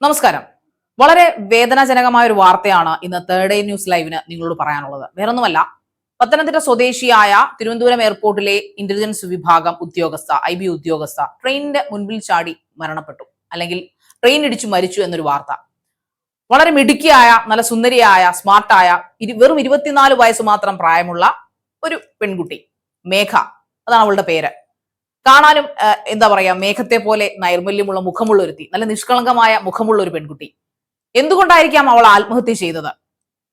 നമസ്കാരം. വളരെ വേദനാജനകമായ ഒരു വാർത്തയാണ് ഇന്ന് തേർഡ് ഡേ ന്യൂസ് ലൈവിന് നിങ്ങളോട് പറയാനുള്ളത്. വേറൊന്നുമല്ല, പത്തനംതിട്ട സ്വദേശിയായ തിരുവനന്തപുരം എയർപോർട്ടിലെ ഇന്റലിജൻസ് വിഭാഗം ഉദ്യോഗസ്ഥ, IB ഉദ്യോഗസ്ഥ ട്രെയിനിന്റെ മുൻപിൽ ചാടി മരണപ്പെട്ടു, അല്ലെങ്കിൽ ട്രെയിൻ ഇടിച്ചു മരിച്ചു എന്നൊരു വാർത്ത. വളരെ മിടുക്കിയായ, നല്ല സുന്ദരിയായ, സ്മാർട്ടായ, വെറും 24 വയസ്സ് മാത്രം പ്രായമുള്ള ഒരു പെൺകുട്ടി, മേഘ, അതാണ് അവളുടെ പേര്. കാണാനും എന്താ പറയാ, മേഘത്തെ പോലെ നൈർമല്യമുള്ള മുഖമുള്ള ഒരുത്തി, നല്ല നിഷ്കളങ്കമായ മുഖമുള്ള ഒരു പെൺകുട്ടി. എന്തുകൊണ്ടായിരിക്കാം അവൾ ആത്മഹത്യ ചെയ്തത്?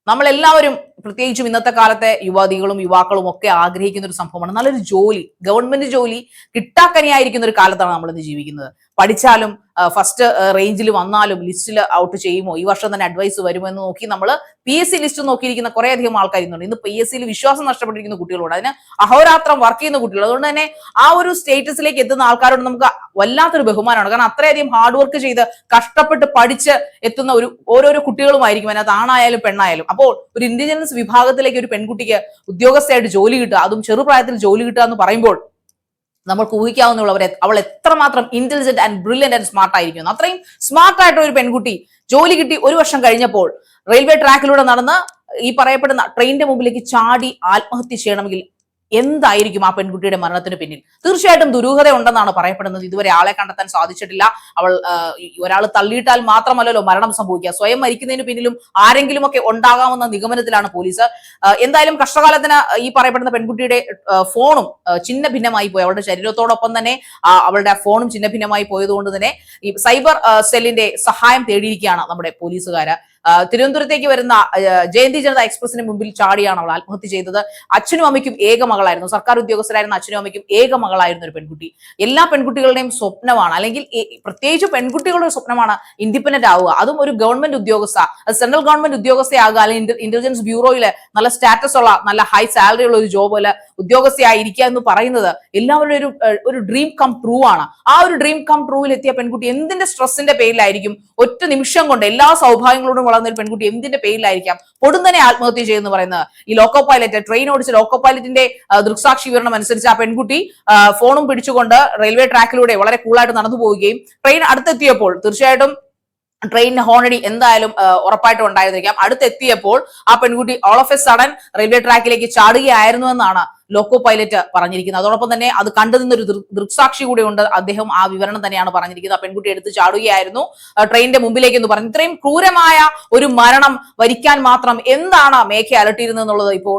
നമ്മളെല്ലാവരും, പ്രത്യേകിച്ചും ഇന്നത്തെ കാലത്തെ യുവതികളും യുവാക്കളും ഒക്കെ ആഗ്രഹിക്കുന്ന ഒരു സംഭവമാണ് നല്ലൊരു ജോലി, ഗവൺമെന്റ് ജോലി കിട്ടാക്കനിയായിരിക്കുന്ന ഒരു കാലത്താണ് നമ്മൾ ഇന്ന് ജീവിക്കുന്നത്. പഠിച്ചാലും ഫസ്റ്റ് റേഞ്ചിൽ വന്നാലും ലിസ്റ്റിൽ ഔട്ട് ചെയ്യുമോ, ഈ വർഷം തന്നെ അഡ്വൈസ് വരുമോ എന്ന് നോക്കി നമ്മൾ PSC ലിസ്റ്റ് നോക്കിയിരിക്കുന്ന കുറെ അധികം ആൾക്കാർ ഇന്നുണ്ട്. ഇന്ന് PSC വിശ്വാസം നഷ്ടപ്പെട്ടിരിക്കുന്ന കുട്ടികളുണ്ട്, അതിന് അഹോരാത്രം വർക്ക് ചെയ്യുന്ന കുട്ടികൾ. അതുകൊണ്ട് തന്നെ ആ ഒരു സ്റ്റേറ്റസിലേക്ക് എത്തുന്ന ആൾക്കാരോട് നമുക്ക് വല്ലാത്തൊരു ബഹുമാനമാണ്. കാരണം അത്രയധികം ഹാർഡ് വർക്ക് ചെയ്ത് കഷ്ടപ്പെട്ട് പഠിച്ച് എത്തുന്ന ഓരോരോ കുട്ടികളുമായിരിക്കും, അതിനകത്ത് ആണായാലും പെണ്ണായാലും. അപ്പോൾ ഒരു ഇന്റലിജൻസ് വിഭാഗത്തിലേക്ക് ഒരു പെൺകുട്ടിക്ക് ഉദ്യോഗസ്ഥയായിട്ട് ജോലി കിട്ടുക, അതും ചെറുപ്രായത്തിൽ ജോലി കിട്ടുക എന്ന് പറയുമ്പോൾ നമ്മൾക്ക് ഊഹിക്കാവുന്നവരെ അവൾ എത്രമാത്രം intelligent and brilliant and smart ആയിരിക്കുന്നു. അത്രയും സ്മാർട്ട് ആയിട്ടുള്ള ഒരു പെൺകുട്ടി ജോലി കിട്ടി 1 വർഷം കഴിഞ്ഞപ്പോൾ റെയിൽവേ ട്രാക്കിലൂടെ നടന്ന് ഈ പറയപ്പെടുന്ന ട്രെയിനിന്റെ മുമ്പിലേക്ക് ചാടി ആത്മഹത്യ ചെയ്യണമെങ്കിൽ എന്തായിരിക്കും ആ പെൺകുട്ടിയുടെ മരണത്തിന് പിന്നിൽ? തീർച്ചയായിട്ടും ദുരൂഹത ഉണ്ടെന്നാണ് പറയപ്പെടുന്നത്. ഇതുവരെ ആളെ കണ്ടെത്താൻ സാധിച്ചിട്ടില്ല. അവൾ ഒരാൾ തള്ളിയിട്ടാൽ മാത്രമല്ലല്ലോ മരണം സംഭവിക്കുക, സ്വയം മരിക്കുന്നതിന് പിന്നിലും ആരെങ്കിലും ഒക്കെ ഉണ്ടാകാമെന്ന നിഗമനത്തിലാണ് പോലീസ്. എന്തായാലും കഷ്ടകാലത്തിന് ഈ പറയപ്പെടുന്ന പെൺകുട്ടിയുടെ ഫോണും ചിഹ്ന ഭിന്നമായി പോയി. അവളുടെ ശരീരത്തോടൊപ്പം തന്നെ അവളുടെ ഫോണും ചിഹ്ന ഭിന്നമായി പോയതുകൊണ്ട് തന്നെ ഈ സൈബർ സെല്ലിന്റെ സഹായം തേടിയിരിക്കുകയാണ് നമ്മുടെ പോലീസുകാര്. തിരുവനന്തപുരത്തേക്ക് വരുന്ന ജയന്തി ജനത എക്സ്പ്രസിന് മുമ്പിൽ ചാടിയാണ് അവൾ ആത്മഹത്യ ചെയ്തത്. അച്ഛനും അമ്മയ്ക്കും ഏക മകളായിരുന്നു, സർക്കാർ ഉദ്യോഗസ്ഥരായിരുന്ന അച്ഛനും അമ്മയ്ക്കും ഏക മകളായിരുന്ന ഒരു പെൺകുട്ടി. എല്ലാ പെൺകുട്ടികളുടെയും സ്വപ്നമാണ്, അല്ലെങ്കിൽ പ്രത്യേകിച്ച് പെൺകുട്ടികളുടെ സ്വപ്നമാണ് ഇൻഡിപെൻഡന്റ് ആവുക, അതും ഒരു ഗവൺമെന്റ് ഉദ്യോഗസ്ഥ, സെൻട്രൽ ഗവൺമെന്റ് ഉദ്യോഗസ്ഥയാകുക, അല്ലെങ്കിൽ ഇന്റലിജൻസ് ബ്യൂറോയില് നല്ല സ്റ്റാറ്റസ് ഉള്ള, നല്ല ഹൈ സാലറി ഉള്ള ഒരു ജോബില് ഉദ്യോഗസ്ഥയായിരിക്കുക എന്ന് പറയുന്നത് എല്ലാവരുടെ ഒരു ഡ്രീം കം ട്രൂ ആണ്. ആ ഒരു ഡ്രീം കം ട്രൂവിൽ എത്തിയ പെൺകുട്ടി എന്തിന്റെ സ്ട്രെസ്സിന്റെ പേരിലായിരിക്കും ഒറ്റ നിമിഷം കൊണ്ട് എല്ലാ സൗഭാഗ്യങ്ങളോടും വളർന്ന ഒരു പെൺകുട്ടി എന്തിന്റെ പേരിലായിരിക്കാം പൊടുന്നനെ ആത്മഹത്യ ചെയ്യുമെന്ന് പറയുന്നത്? ഈ ലോക്കോ പൈലറ്റ്, ട്രെയിൻ ഓടിച്ച ലോക്കോ പൈലറ്റിന്റെ ദൃക്സാക്ഷി വിവരണം അനുസരിച്ച് ആ പെൺകുട്ടി ഫോണും പിടിച്ചുകൊണ്ട് റെയിൽവേ ട്രാക്കിലൂടെ വളരെ കൂളായിട്ട് നടന്നു പോവുകയും ട്രെയിൻ അടുത്തെത്തിയപ്പോൾ, തീർച്ചയായിട്ടും ട്രെയിനിന് ഹോണടി എന്തായാലും ഉറപ്പായിട്ടും ഉണ്ടായിരുന്നിരിക്കാം, അടുത്തെത്തിയപ്പോൾ ആ പെൺകുട്ടി all of A sudden railway ട്രാക്കിലേക്ക് ചാടുകയായിരുന്നു എന്നാണ് ലോക്കോ പൈലറ്റ് പറഞ്ഞിരിക്കുന്നത്. അതോടൊപ്പം തന്നെ അത് കണ്ടുനിന്നൊരു ദൃക്സാക്ഷി കൂടെ ഉണ്ട്, അദ്ദേഹം ആ വിവരണം തന്നെയാണ് പറഞ്ഞിരിക്കുന്നത്. ആ പെൺകുട്ടി എടുത്ത് ചാടുകയായിരുന്നു ട്രെയിനിന്റെ മുമ്പിലേക്ക് എന്ന് പറഞ്ഞു. ഇത്രയും ക്രൂരമായ ഒരു മരണം വരിക്കാൻ മാത്രം എന്താണ് മേഘ അലട്ടിയിരുന്നത് എന്നുള്ളത് ഇപ്പോൾ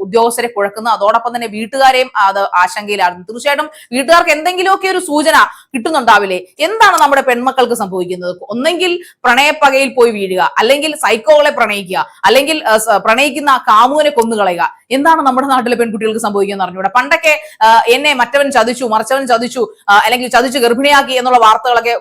ഉദ്യോഗസ്ഥരെ കുഴക്കുന്നത്. അതോടൊപ്പം തന്നെ വീട്ടുകാരെയും അത് ആശങ്കയിലായിരുന്നു. തീർച്ചയായിട്ടും വീട്ടുകാർക്ക് എന്തെങ്കിലുമൊക്കെ ഒരു സൂചന കിട്ടുന്നുണ്ടാവില്ലേ, എന്താണ് നമ്മുടെ പെൺമക്കൾക്ക് സംഭവിക്കുന്നത്? ഒന്നെങ്കിൽ പ്രണയപ്പകയിൽ പോയി വീഴുക, അല്ലെങ്കിൽ സൈക്കോകളെ പ്രണയിക്കുക, അല്ലെങ്കിൽ പ്രണയിക്കുന്ന കാമുവിനെ കൊന്നുകളയുക. എന്താണ് നമ്മുടെ നാട്ടിലെ പെൺകുട്ടികൾക്ക് സംഭവിക്കുന്നത് അറിഞ്ഞൂടെ? പണ്ടൊക്കെ എന്നെ മറ്റവൻ ചതിച്ചു, മറിച്ചവൻ ചതിച്ചു, അല്ലെങ്കിൽ ചതിച്ചു ഗർഭിണിയാക്കി എന്നുള്ള വാർത്തകളൊക്കെ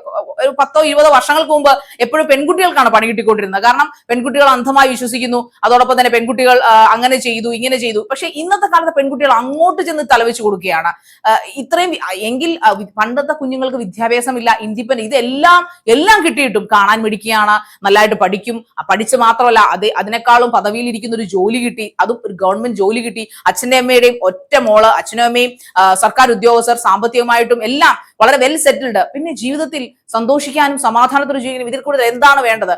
ഒരു 10-20 വർഷങ്ങൾക്ക് മുമ്പ് എപ്പോഴും പെൺകുട്ടികൾക്കാണ് പണി കിട്ടിക്കൊണ്ടിരുന്നത്. കാരണം പെൺകുട്ടികൾ അന്ധമായി വിശ്വസിക്കുന്നു, അതോടൊപ്പം തന്നെ പെൺകുട്ടികൾ അങ്ങനെ ചെയ്തു ഇങ്ങനെ ചെയ്തു. പക്ഷെ ഇന്നത്തെ കാലത്ത് പെൺകുട്ടികൾ അങ്ങോട്ട് ചെന്ന് തലവെച്ച് കൊടുക്കുകയാണ്. ഇത്രയും എങ്കിൽ പണ്ടത്തെ കുഞ്ഞുങ്ങൾക്ക് വിദ്യാഭ്യാസമില്ല, ഇൻഡിപെൻഡന്റ്, ഇതെല്ലാം കിട്ടിയിട്ടും കാണാൻ മിടിക്കുകയാണ്, നല്ലതായിട്ട് പഠിക്കും, പഠിച്ച് മാത്രമല്ല അതിനേക്കാളും പദവിയിൽ ഇരിക്കുന്ന ഒരു ജോലി കിട്ടി, അതും ഒരു ഗവൺമെന്റ് ജോലി കിട്ടി. അച്ഛന്റെ അമ്മയുടെയും ഒറ്റ മോള്, അച്ഛനും അമ്മയും സർക്കാർ ഉദ്യോഗസ്ഥർ, സാമ്പത്തികമായിട്ടും എല്ലാം വളരെ വെൽ സെറ്റിൽഡ്. പിന്നെ ജീവിതത്തിൽ സന്തോഷിക്കാനും സമാധാനത്തോടെ ജീവിക്കാനും ഇതിൽ കൂടുതൽ എന്താണ് വേണ്ടത്?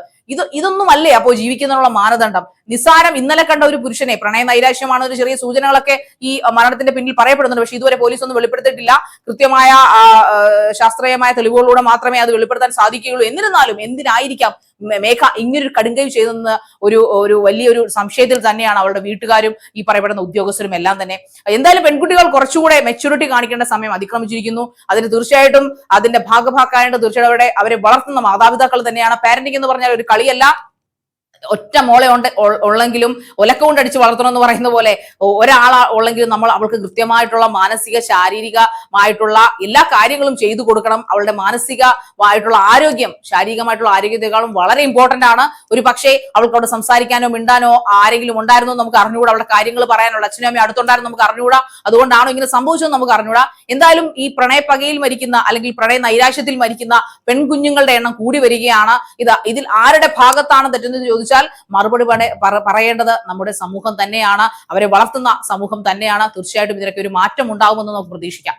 ഇതൊന്നും അല്ലേ അപ്പോൾ ജീവിക്കുന്നതിനുള്ള മാനദണ്ഡം? നിസ്സാരം ഇന്നലെ കണ്ട ഒരു പുരുഷനെ, പ്രണയ നൈരാശ്യമാണ് ഒരു ചെറിയ സൂചനകളൊക്കെ ഈ മരണത്തിന്റെ പിന്നിൽ പറയപ്പെടുന്നുണ്ട്. പക്ഷെ ഇതുവരെ പോലീസ് ഒന്നും വെളിപ്പെടുത്തിയിട്ടില്ല. കൃത്യമായ ശാസ്ത്രീയമായ തെളിവുകളിലൂടെ മാത്രമേ അത് വെളിപ്പെടുത്താൻ സാധിക്കുകയുള്ളൂ. എന്നിരുന്നാലും എന്തിനായിരിക്കാം മേഘ ഇങ്ങനൊരു കടുങ്കൈ ചെയ്തെന്ന് ഒരു വലിയൊരു സംശയത്തിൽ തന്നെയാണ് അവളുടെ വീട്ടുകാരും ഈ പറയപ്പെടുന്ന ഉദ്യോഗസ്ഥരും എല്ലാം തന്നെ. എന്തായാലും പെൺകുട്ടികൾ കുറച്ചുകൂടെ മെച്യൂരിറ്റി കാണിക്കേണ്ട സമയം അതിക്രമിച്ചിരിക്കുന്നു. അതിന് തീർച്ചയായിട്ടും അതിന്റെ ഭാഗഭാക്കായിട്ട് തീർച്ചയായിട്ടും അവരെ വളർത്തുന്ന മാതാപിതാക്കൾ തന്നെയാണ്. പാരന്റിംഗ് എന്ന് പറഞ്ഞാൽ ഒരു കളിയല്ല. ഒറ്റ മോളെ ഉള്ളെങ്കിലും ഒലക്ക കൊണ്ടടിച്ച് വളർത്തണം എന്ന് പറയുന്ന പോലെ ഒരാളാ ഉള്ളെങ്കിലും നമ്മൾ അവൾക്ക് കൃത്യമായിട്ടുള്ള മാനസിക ശാരീരികമായിട്ടുള്ള എല്ലാ കാര്യങ്ങളും ചെയ്തു കൊടുക്കണം. അവളുടെ മാനസികമായിട്ടുള്ള ആരോഗ്യം ശാരീരികമായിട്ടുള്ള ആരോഗ്യത്തെക്കാളും വളരെ ഇമ്പോർട്ടന്റ് ആണ്. ഒരു പക്ഷേ അവൾക്ക് അവിടെ സംസാരിക്കാനോ മിണ്ടാനോ ആരെങ്കിലും ഉണ്ടായിരുന്നോ നമുക്ക് അറിഞ്ഞുകൂടാ, അവളുടെ കാര്യങ്ങൾ പറയാനുള്ള അച്ഛനും അമ്മയും അടുത്തുണ്ടായിരുന്നു നമുക്ക് അറിഞ്ഞുകൂടാ, അതുകൊണ്ടാണോ ഇങ്ങനെ സംഭവിച്ചതെന്ന് നമുക്ക് അറിഞ്ഞുകൂടാ. എന്തായാലും ഈ പ്രണയപ്പകയിൽ മരിക്കുന്ന, അല്ലെങ്കിൽ പ്രണയ നൈരാശ്യത്തിൽ മരിക്കുന്ന പെൺകുഞ്ഞുങ്ങളുടെ എണ്ണം കൂടി വരികയാണ്. ഇതിൽ ആരുടെ ഭാഗത്താണ് തെറ്റെന്ന് ചോദിച്ചാൽ മറുപടി പറയേണ്ടത് നമ്മുടെ സമൂഹം തന്നെയാണ്, അവരെ വളർത്തുന്ന സമൂഹം തന്നെയാണ്. തീർച്ചയായിട്ടും ഇതിനൊക്കെ ഒരു മാറ്റം ഉണ്ടാകുമെന്ന് നമുക്ക് പ്രതീക്ഷിക്കാം.